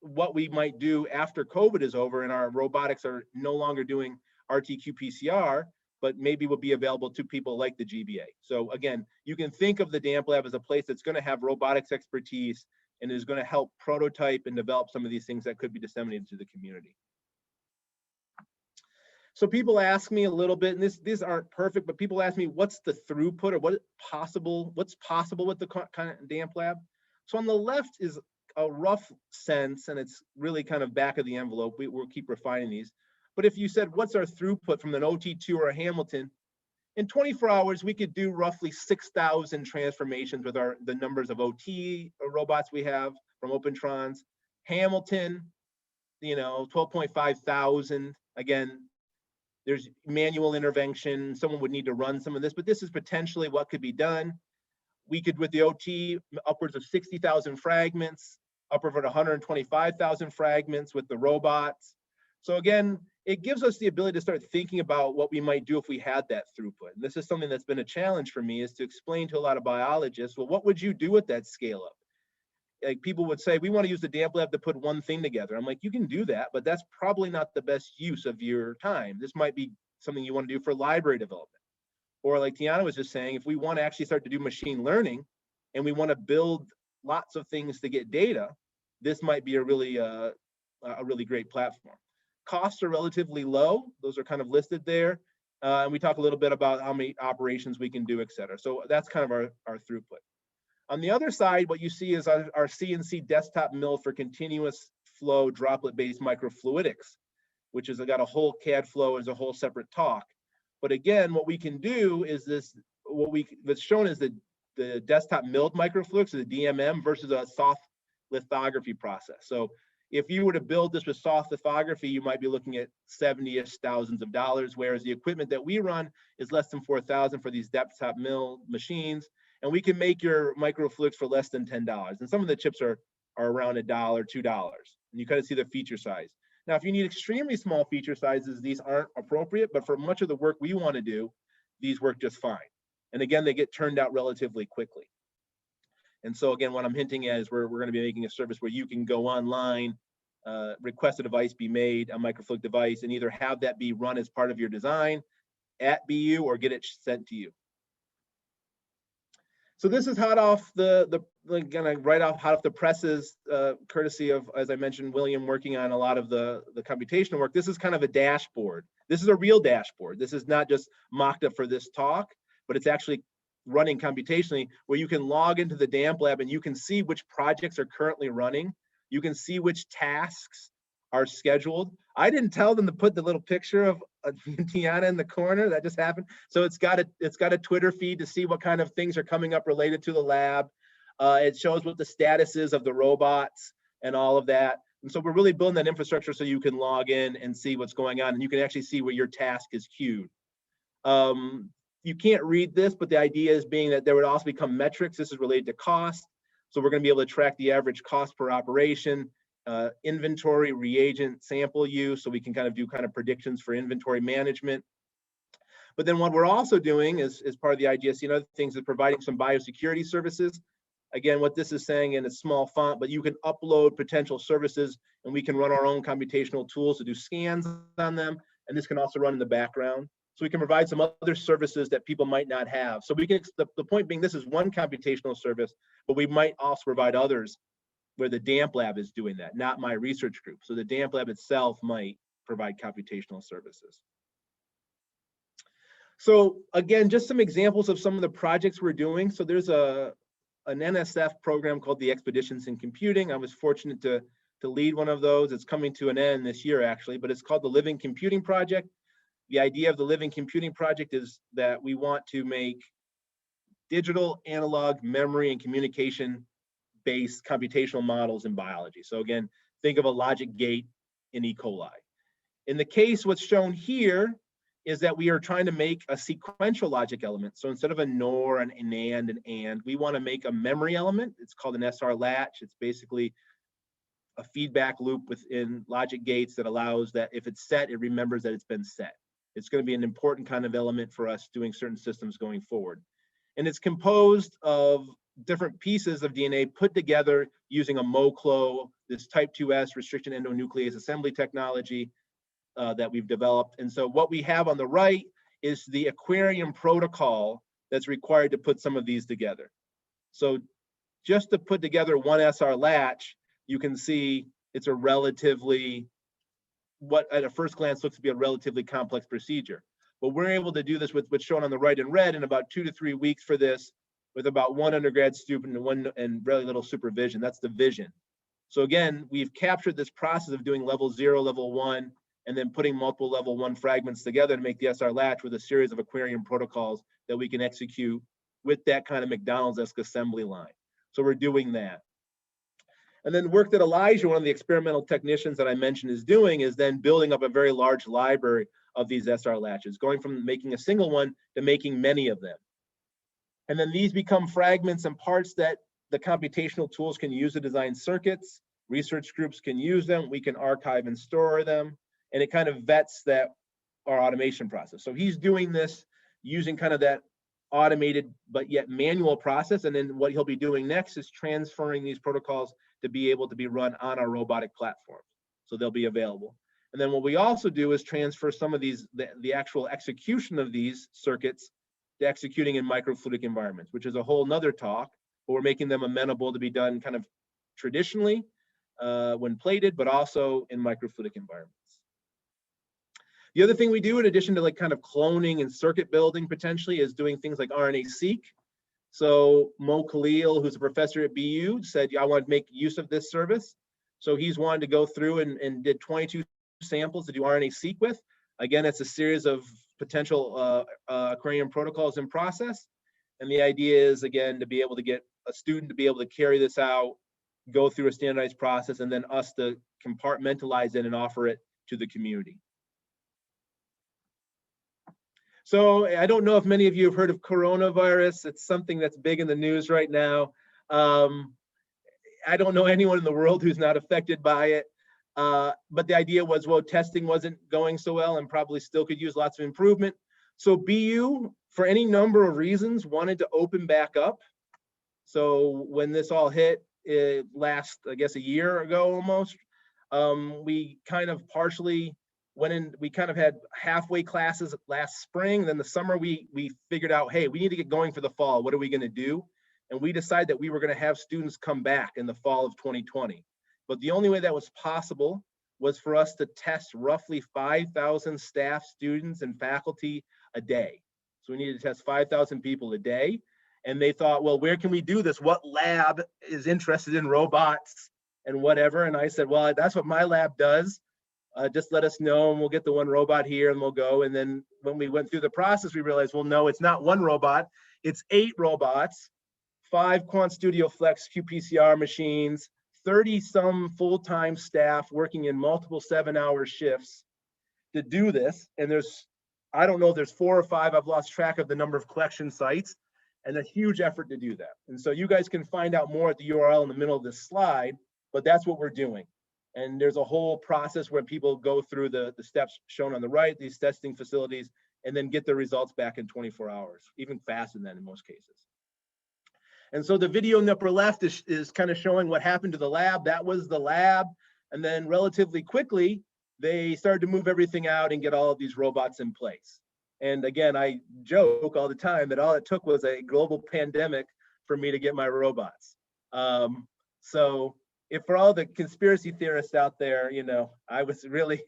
what we might do after COVID is over and our robotics are no longer doing RT-qPCR, but maybe will be available to people like the GBA. So again, you can think of the DAMP lab as a place that's going to have robotics expertise and is going to help prototype and develop some of these things that could be disseminated to the community. So people ask me a little bit, and these aren't perfect, but people ask me, what's the throughput, or what's possible with the kind of DAMP lab? So on the left is a rough sense, and it's really kind of back of the envelope. We'll keep refining these. But if you said, what's our throughput from an OT2 or a Hamilton? In 24 hours, we could do roughly 6,000 transformations with the numbers of OT robots we have from Opentrons. Hamilton, 12.5 thousand. Again, there's manual intervention. Someone would need to run some of this, but this is potentially what could be done. We could, with the OT, upwards of 60,000 fragments, upward of 125,000 fragments with the robots. So again, it gives us the ability to start thinking about what we might do if we had that throughput. And this is something that's been a challenge for me, is to explain to a lot of biologists, well, what would you do with that scale up? Like people would say, we want to use the DAMP lab to put one thing together. I'm like, you can do that, but that's probably not the best use of your time. This might be something you want to do for library development. Or like Tijana was just saying, if we want to actually start to do machine learning and we want to build lots of things to get data, this might be a really great platform. Costs are relatively low. Those are kind of listed there. And we talk a little bit about how many operations we can do, et cetera. So that's kind of our throughput. On the other side, what you see is our CNC desktop mill for continuous flow droplet-based microfluidics, which has got a whole CAD flow as a whole separate talk. But again, what we can do is this, what's shown is the desktop milled microfluidics, the DMM, versus a soft lithography process. So if you were to build this with soft lithography, you might be looking at 70-ish thousands of dollars, whereas the equipment that we run is less than 4,000 for these desktop mill machines. And we can make your microfluidics for less than $10. And some of the chips are around $1, $2. And you kind of see the feature size. Now, if you need extremely small feature sizes, these aren't appropriate, but for much of the work we want to do, these work just fine. And again, they get turned out relatively quickly. And so again, what I'm hinting at is we're going to be making a service where you can go online, request a device be made, a microfluidic device, and either have that be run as part of your design at BU or get it sent to you. So this is hot off right off the presses, courtesy of, as I mentioned, William working on a lot of the computational work. This is kind of a dashboard. This is a real dashboard. This is not just mocked up for this talk, but it's actually running computationally, where you can log into the DAMP lab and you can see which projects are currently running. You can see which tasks are scheduled. I didn't tell them to put the little picture of Tijana in the corner. That just happened. So it's got a Twitter feed to see what kind of things are coming up related to the lab. It shows what the status is of the robots and all of that. And so we're really building that infrastructure so you can log in and see what's going on, and you can actually see where your task is queued. You can't read this, but the idea is being that there would also become metrics. This is related to cost. So we're going to be able to track the average cost per operation, inventory, reagent, sample use, so we can kind of do predictions for inventory management. But then what we're also doing is part of the IGSC and other things is providing some biosecurity services. Again, what this is saying in a small font, but you can upload potential services and we can run our own computational tools to do scans on them. And this can also run in the background. So we can provide some other services that people might not have. So we can, the point being, this is one computational service, but we might also provide others where the DAMP lab is doing that, not my research group. So the DAMP lab itself might provide computational services. So again, just some examples of some of the projects we're doing. So there's an NSF program called the Expeditions in Computing. I was fortunate to lead one of those. It's coming to an end this year actually, but it's called the Living Computing Project. The idea of the Living Computing Project is that we want to make digital, analog, memory, and communication-based computational models in biology. So again, think of a logic gate in E. coli. In the case, what's shown here is that we are trying to make a sequential logic element. So instead of a NOR, an AND, we want to make a memory element. It's called an SR latch. It's basically a feedback loop within logic gates that allows that if it's set, it remembers that it's been set. It's going to be an important kind of element for us doing certain systems going forward. And it's composed of different pieces of DNA put together using a MoClo, this type 2S restriction endonuclease assembly technology that we've developed. And so what we have on the right is the aquarium protocol that's required to put some of these together. So just to put together one SR latch, you can see it's a relatively, what at a first glance looks to be a relatively complex procedure. But we're able to do this with what's shown on the right in red in about 2 to 3 weeks for this, with about 1 undergrad student and really little supervision. That's the vision. So again, we've captured this process of doing level 0, level 1, and then putting multiple level 1 fragments together to make the SR latch with a series of aquarium protocols that we can execute with that kind of McDonald's-esque assembly line. So we're doing that. And then work that Elijah, one of the experimental technicians that I mentioned, is doing is then building up a very large library of these SR latches, going from making a single one to making many of them. And then these become fragments and parts that the computational tools can use to design circuits. Research groups can use them. We can archive and store them. And it kind of vets that our automation process. So he's doing this using kind of that automated but yet manual process. And then what he'll be doing next is transferring these protocols to be able to be run on our robotic platforms. So they'll be available. And then what we also do is transfer some of these, the actual execution of these circuits to executing in microfluidic environments, which is a whole nother talk, but we're making them amenable to be done kind of traditionally when plated, but also in microfluidic environments. The other thing we do, in addition to like kind of cloning and circuit building potentially, is doing things like RNA-seq. So Mo Khalil, who's a professor at BU, said, I want to make use of this service. So he's wanted to go through and did 22 samples to do RNA-seq with. Again, it's a series of potential aquarium protocols in process. And the idea is, again, to be able to get a student to be able to carry this out, go through a standardized process, and then us to compartmentalize it and offer it to the community. So I don't know if many of you have heard of coronavirus. It's something that's big in the news right now. I don't know anyone in the world who's not affected by it. But the idea was, well, testing wasn't going so well and probably still could use lots of improvement. So BU, for any number of reasons, wanted to open back up. So when this all hit, last, I guess, a year ago almost, we kind of partially went in, we kind of had halfway classes last spring. Then the summer, we figured out, hey, we need to get going for the fall. What are we going to do? And we decided that we were going to have students come back in the fall of 2020. But the only way that was possible was for us to test roughly 5,000 staff, students, and faculty a day. So we needed to test 5,000 people a day. And they thought, well, where can we do this? What lab is interested in robots and whatever? And I said, well, that's what my lab does. Just let us know and we'll get the one robot here and we'll go. And then when we went through the process, we realized, well, no, it's not one robot. It's 8 robots, 5 Quant Studio Flex qPCR machines, 30 some full-time staff working in multiple 7-hour shifts to do this. And there's, I don't know, there's 4 or 5, I've lost track of the number of collection sites, and a huge effort to do that. And so you guys can find out more at the URL in the middle of this slide, but that's what we're doing. And there's a whole process where people go through the steps shown on the right, these testing facilities, and then get the results back in 24 hours, even faster than that in most cases. And so the video in the upper left is kind of showing what happened to the lab. That was the lab. And then relatively quickly, they started to move everything out and get all of these robots in place. And again, I joke all the time that all it took was a global pandemic for me to get my robots. So if for all the conspiracy theorists out there, you know, I was really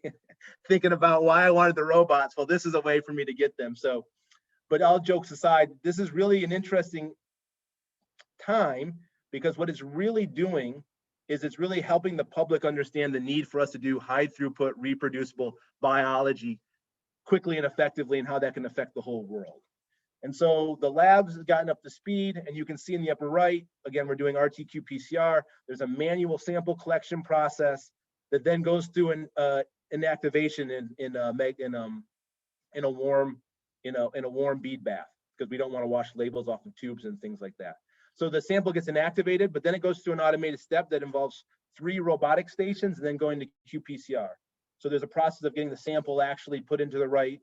thinking about why I wanted the robots. Well, this is a way for me to get them. So, but all jokes aside, this is really an interesting time, because what it's really doing is it's really helping the public understand the need for us to do high throughput, reproducible biology quickly and effectively, and how that can affect the whole world. And so the labs has gotten up to speed, and you can see in the upper right, again, we're doing RT-qPCR. There's a manual sample collection process that then goes through an inactivation in a warm bead bath, because we don't want to wash labels off of tubes and things like that. So the sample gets inactivated, but then it goes through an automated step that involves 3 robotic stations and then going to qPCR. So there's a process of getting the sample actually put into the right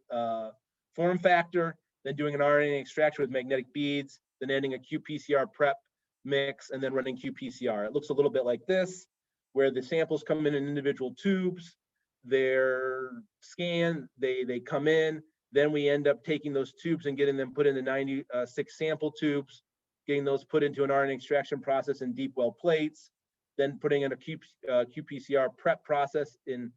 form factor, then doing an RNA extraction with magnetic beads, then adding a qPCR prep mix, and then running qPCR. It looks a little bit like this, where the samples come in individual tubes, they're scanned, they come in, then we end up taking those tubes and getting them put into 96 sample tubes, getting those put into an RNA extraction process in deep well plates, then putting in a qPCR prep process in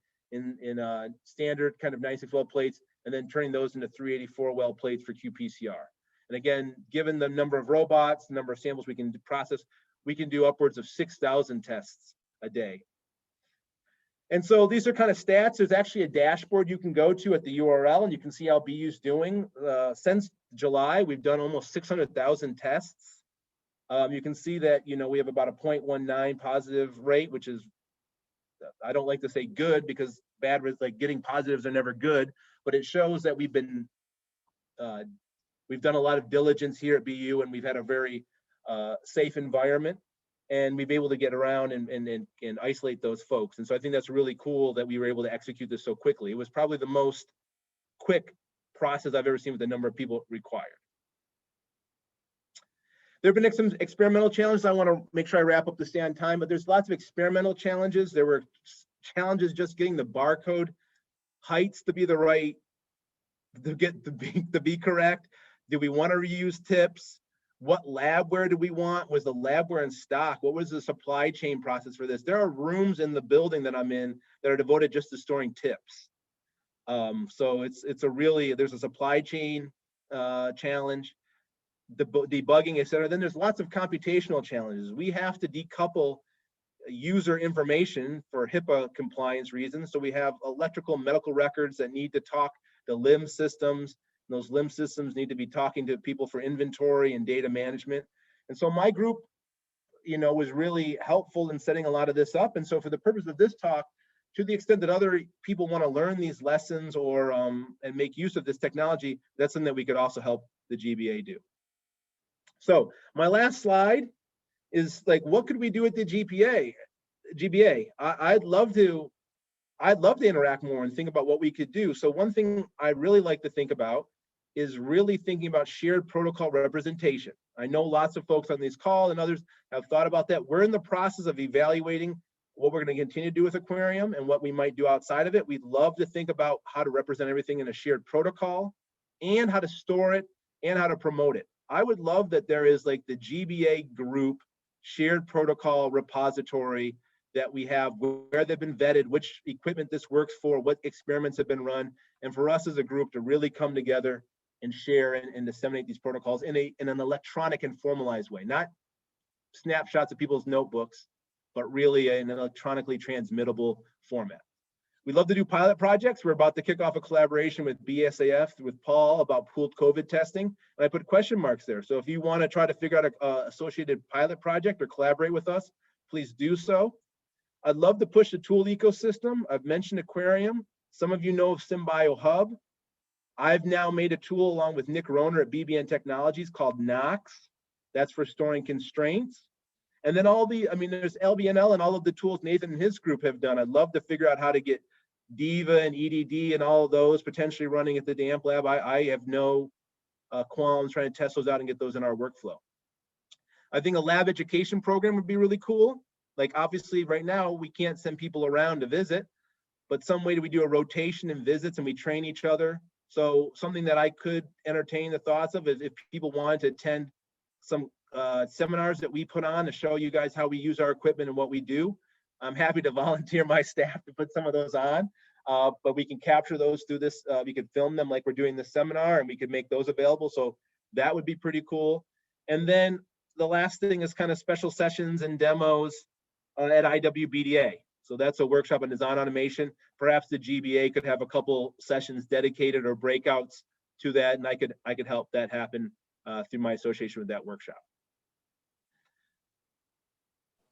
standard kind of 96 well plates, and then turning those into 384 well plates for qPCR. And again, given the number of robots, the number of samples we can process, we can do upwards of 6,000 tests a day. And so these are kind of stats. There's actually a dashboard you can go to at the URL, and you can see how BU's doing. Since July, we've done almost 600,000 tests. You can see that, you know, we have about a 0.19 positive rate, which is, I don't like to say good, because bad, like getting positives are never good, but it shows that we've done a lot of diligence here at BU, and we've had a very safe environment, and we've been able to get around and isolate those folks. And so I think that's really cool that we were able to execute this so quickly. It was probably the most quick process I've ever seen with the number of people required. There have been some experimental challenges. I want to make sure I wrap up to stay on time, but there's lots of experimental challenges. There were challenges just getting the barcode heights to be the right, to be correct. Did we want to reuse tips? What labware do we want? Was the labware in stock? What was the supply chain process for this? There are rooms in the building that I'm in that are devoted just to storing tips. So it's a really, there's a supply chain challenge, the debugging, et cetera. Then there's lots of computational challenges. We have to decouple user information for HIPAA compliance reasons. So we have electrical medical records that need to talk the limb systems. Those limb systems need to be talking to people for inventory and data management. And so my group, was really helpful in setting a lot of this up. And so for the purpose of this talk, to the extent that other people want to learn these lessons or and make use of this technology, that's something that we could also help the GBA do. So my last slide is like, what could we do with the GBA? I'd love to interact more and think about what we could do. So one thing I really like to think about is really thinking about shared protocol representation. I know lots of folks on this call and others have thought about that. We're in the process of evaluating what we're going to continue to do with Aquarium and what we might do outside of it. We'd love to think about how to represent everything in a shared protocol and how to store it and how to promote it. I would love that there is like the GBA group shared protocol repository that we have where they've been vetted, which equipment this works for, what experiments have been run, and for us as a group to really come together and share and disseminate these protocols in an electronic and formalized way, not snapshots of people's notebooks, but really in an electronically transmittable format. We love to do pilot projects. We're about to kick off a collaboration with BSAF, with Paul, about pooled COVID testing. And I put question marks there. So if you want to try to figure out an associated pilot project or collaborate with us, please do so. I'd love to push the tool ecosystem. I've mentioned Aquarium. Some of you know of SymBio Hub. I've now made a tool along with Nick Roner at BBN Technologies called Knox. That's for storing constraints. And then there's LBNL and all of the tools Nathan and his group have done. I'd love to figure out how to get DIVA and EDD and all of those potentially running at the DAMP lab. I have no qualms trying to test those out and get those in our workflow. I think a lab education program would be really cool. Like obviously right now we can't send people around to visit, but some way we do a rotation and visits and we train each other. So something that I could entertain the thoughts of is if people wanted to attend some seminars that we put on to show you guys how we use our equipment and what we do. I'm happy to volunteer my staff to put some of those on, but we can capture those through this. We could film them like we're doing this seminar and we could make those available. So that would be pretty cool. And then the last thing is kind of special sessions and demos at IWBDA. So that's a workshop on design automation. Perhaps the GBA could have a couple sessions dedicated or breakouts to that, and I could help that happen through my association with that workshop.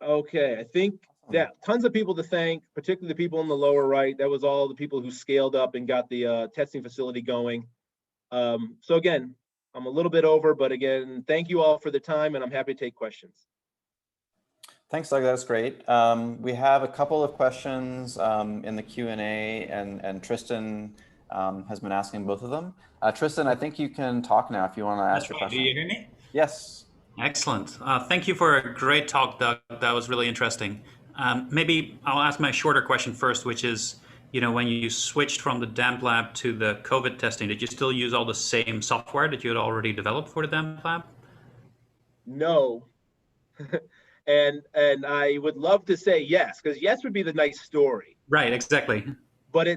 Okay, I think that tons of people to thank, particularly the people in the lower right. That was all the people who scaled up and got the testing facility going. So again, I'm a little bit over, but again, thank you all for the time, and I'm happy to take questions. Thanks, Doug. That's great. We have a couple of questions in the Q&A, and Tristan has been asking both of them. Tristan, I think you can talk now if you want to ask your question. Do you hear me? Yes. Excellent. Thank you for a great talk, Doug. That was really interesting. Maybe I'll ask my shorter question first, which is, when you switched from the DAMP lab to the COVID testing, did you still use all the same software that you had already developed for the DAMP lab? No. And I would love to say yes, because yes would be the nice story. Right, exactly. But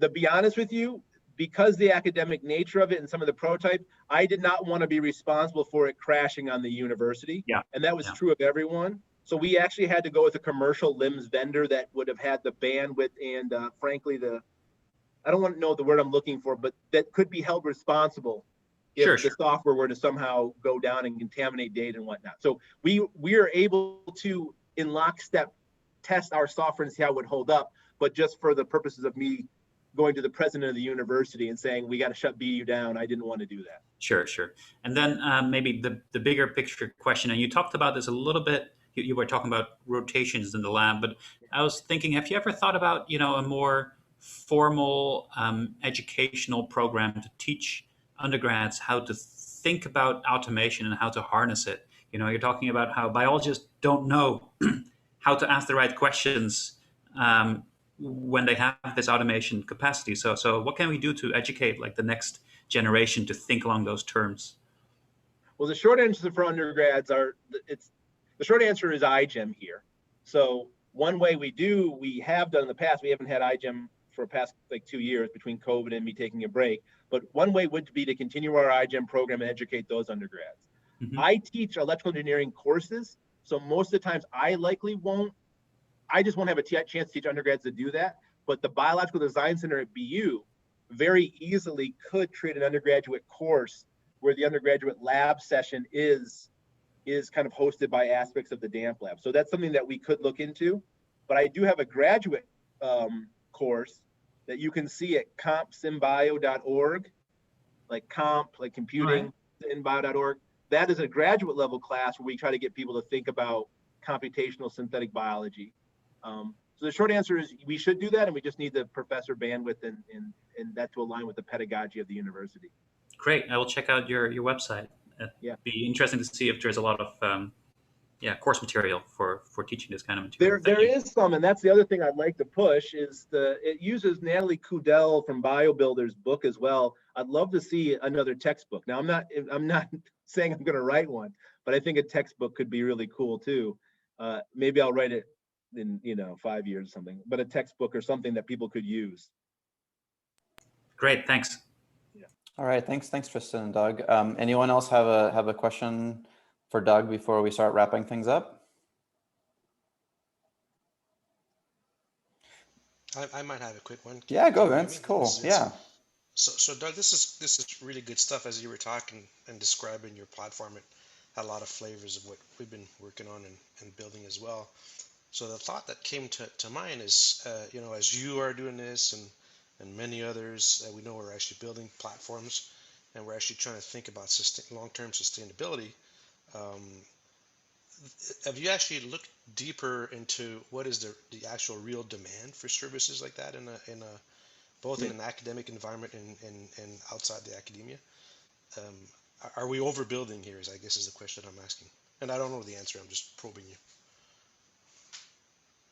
to be honest with you, because the academic nature of it and some of the prototype, I did not want to be responsible for it crashing on the university. Yeah. And that was true of everyone. So we actually had to go with a commercial LIMS vendor that would have had the bandwidth and frankly, I don't want to know the word I'm looking for, but that could be held responsible if the software were to somehow go down and contaminate data and whatnot. So we are able to, in lockstep, test our software and see how it would hold up, but just for the purposes of me going to the president of the university and saying, we got to shut BU down, I didn't want to do that. Sure. And then maybe the bigger picture question, and you talked about this a little bit, you were talking about rotations in the lab, but I was thinking, have you ever thought about, a more formal educational program to teach undergrads how to think about automation and how to harness it? You're talking about how biologists don't know how to ask the right questions when they have this automation capacity. So what can we do to educate like the next generation to think along those terms? Well, the short answer for undergrads the short answer is iGEM here. So one way we have done in the past, we haven't had iGEM for the past 2 years between COVID and me taking a break. But one way would be to continue our iGEM program and educate those undergrads. Mm-hmm. I teach electrical engineering courses. So most of the times I just won't have a chance to teach undergrads to do that. but the Biological Design Center at BU very easily could create an undergraduate course where the undergraduate lab session is kind of hosted by aspects of the DAMP lab. So that's something that we could look into. But I do have a graduate course that you can see at compsymbio.org, like comp, like computing, symbio.org. That is a graduate level class where we try to get people to think about computational synthetic biology. So the short answer is we should do that, and we just need the professor bandwidth and that to align with the pedagogy of the university. Great. I will check out your website. Yeah. Be interesting to see if there's a lot of course material for teaching this kind of material. There is some, and that's the other thing I'd like to push is it uses Natalie Kudell from BioBuilder's book as well. I'd love to see another textbook. Now I'm not saying I'm going to write one, but I think a textbook could be really cool too. Maybe I'll write it in 5 years or something, but a textbook or something that people could use. Great, thanks. Yeah. All right, thanks Tristan and Doug. Anyone else have a question for Doug before we start wrapping things up? I might have a quick one. Yeah, go Vince. Cool. Yeah. So Doug, this is really good stuff. As you were talking and describing your platform, it had a lot of flavors of what we've been working on and building as well. So the thought that came to mind is, as you are doing this and many others, we know we're actually building platforms and we're actually trying to think about long-term sustainability. Have you actually looked deeper into what is the actual real demand for services like that both in an academic environment and outside the academia? Are we overbuilding here? I guess is the question I'm asking, and I don't know the answer. I'm just probing you.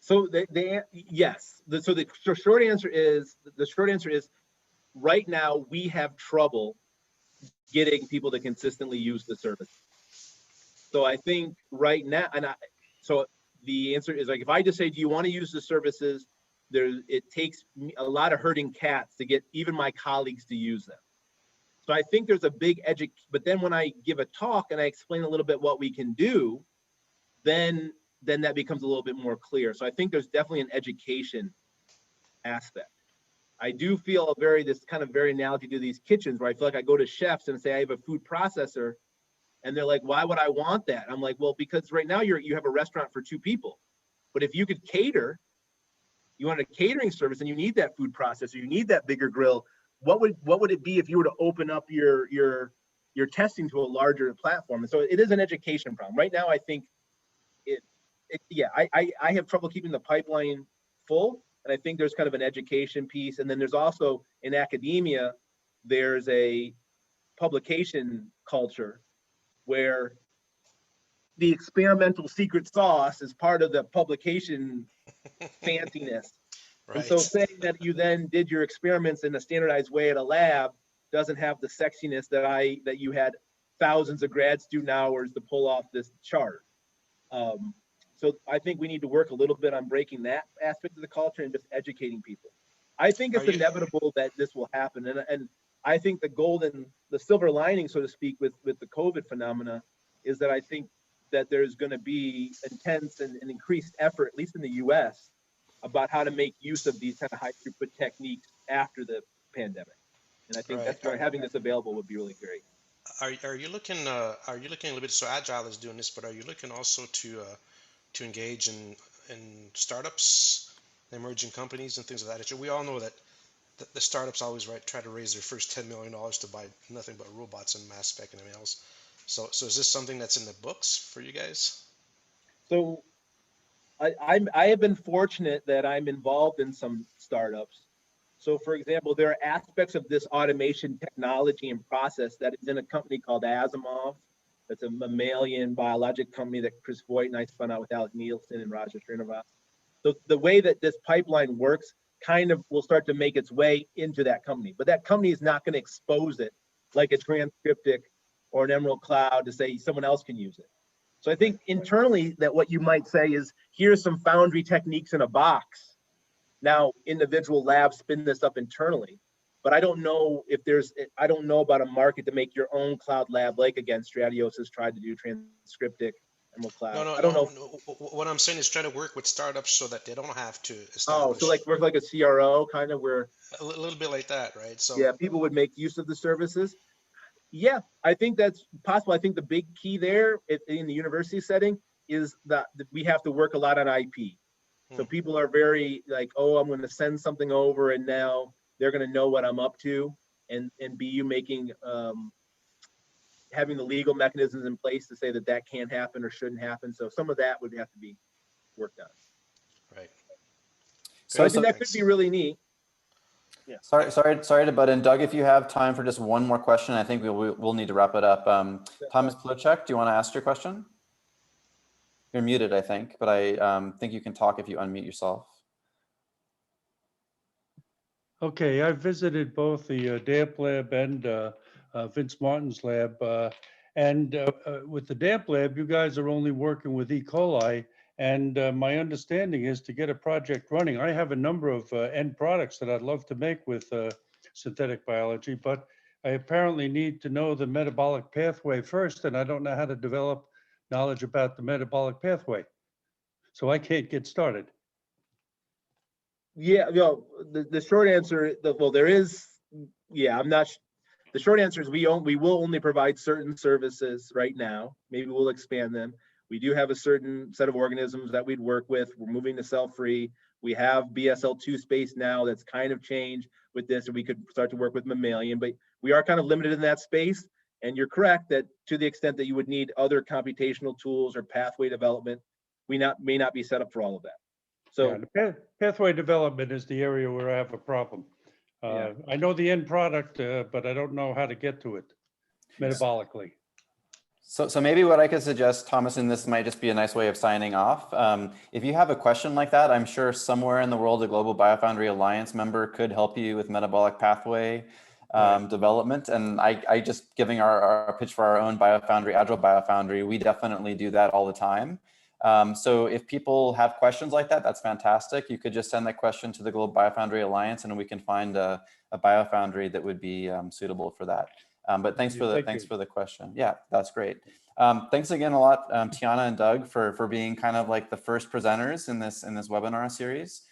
So yes. So the short answer is right now we have trouble getting people to consistently use the service. So I think right now, so the answer is like, if I just say, do you want to use the services? It takes a lot of herding cats to get even my colleagues to use them. So I think there's a big but then when I give a talk and I explain a little bit what we can do, then that becomes a little bit more clear. So I think there's definitely an education aspect. I do feel this kind of very analogy to these kitchens where I feel like I go to chefs and say I have a food processor, and they're like, why would I want that? I'm like, well, because right now you have a restaurant for 2 people, but if you could cater, you want a catering service and you need that food processor, you need that bigger grill. What would it be if you were to open up your testing to a larger platform? And so it is an education problem. Right now, I think I have trouble keeping the pipeline full. And I think there's kind of an education piece. And then there's also in academia, there's a publication culture where the experimental secret sauce is part of the publication fanciness. Right. And so saying that you then did your experiments in a standardized way at a lab doesn't have the sexiness that you had thousands of grad student hours to pull off this chart. So I think we need to work a little bit on breaking that aspect of the culture and just educating people. I think it's inevitable that this will happen. And I think the silver lining, so to speak, with the COVID phenomena is that I think that there's going to be intense and increased effort, at least in the US, about how to make use of these kind of high throughput techniques after the pandemic. And I think that's where having this available would be really great. Are you looking a little bit, so Agile is doing this, but are you looking also to engage in startups, emerging companies and things of that nature? We all know that the startups always try to raise their first $10 million to buy nothing but robots and mass spec and everything else. So is this something that's in the books for you guys? So I have been fortunate that I'm involved in some startups. So for example, there are aspects of this automation technology and process that is in a company called Asimov. That's a mammalian biologic company that Chris Voigt and I spun out with Alec Nielsen and Raja Srinivas. So the way that this pipeline works kind of will start to make its way into that company, but that company is not going to expose it like a Transcriptic or an Emerald Cloud to say someone else can use it. So I think internally that what you might say is, here's some Foundry techniques in a box. Now individual labs spin this up internally, but I don't know about a market to make your own cloud lab, like again, Stratios has tried to do Transcriptic Emerald Cloud. No, no, I don't know. no. What I'm saying is trying to work with startups so that they don't have to Oh, establish so like work like a CRO kind of where, a little bit like that, right? So yeah, people would make use of the services. Yeah, I think that's possible. I think the big key there in the university setting is that we have to work a lot on IP. So people are very like, oh, I'm going to send something over, and now they're going to know what I'm up to, and you making having the legal mechanisms in place to say that that can't happen or shouldn't happen. So some of that would have to be worked on. right. So I think that Thanks. could be really neat. Yeah. Sorry to butt in. Doug, if you have time for just one more question, I think we'll need to wrap it up. Thomas Plachek, do you want to ask your question? You're muted, I think, but I think you can talk if you unmute yourself. Okay, I visited both the DAMP lab and Vince Martin's lab. With the DAMP lab, you guys are only working with E. coli. And my understanding is to get a project running, I have a number of end products that I'd love to make with synthetic biology, but I apparently need to know the metabolic pathway first, and I don't know how to develop knowledge about the metabolic pathway. So I can't get started. Yeah, the short answer, well, there is, yeah, I'm not, the short answer is we will only provide certain services right now. Maybe we'll expand them. We do have a certain set of organisms that we'd work with. We're moving to cell-free. We have BSL-2 space now that's kind of changed with this, and we could start to work with mammalian, but we are kind of limited in that space. And you're correct that to the extent that you would need other computational tools or pathway development, we may not be set up for all of that. So yeah, the pathway development is the area where I have a problem. I know the end product, but I don't know how to get to it metabolically. So maybe what I could suggest, Thomas, and this might just be a nice way of signing off. If you have a question like that, I'm sure somewhere in the world, a Global Biofoundry Alliance member could help you with metabolic pathway development. And I just giving our pitch for our own Biofoundry, Agile Biofoundry, we definitely do that all the time. So if people have questions like that, that's fantastic. You could just send that question to the Global Biofoundry Alliance and we can find a Biofoundry that would be suitable for that. But thanks for the question. Yeah, that's great. Thanks again a lot, Tijana and Doug, for being kind of like the first presenters in this webinar series.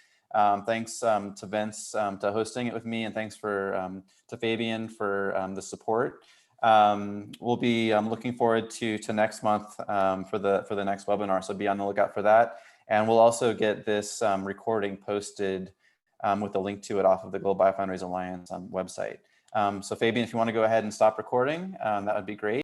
Thanks to Vince to hosting it with me, and thanks to Fabian for the support. We'll be looking forward to next month for the next webinar, so be on the lookout for that. And we'll also get this recording posted with a link to it off of the Global Biofoundries Alliance website. So Fabian, if you want to go ahead and stop recording, that would be great.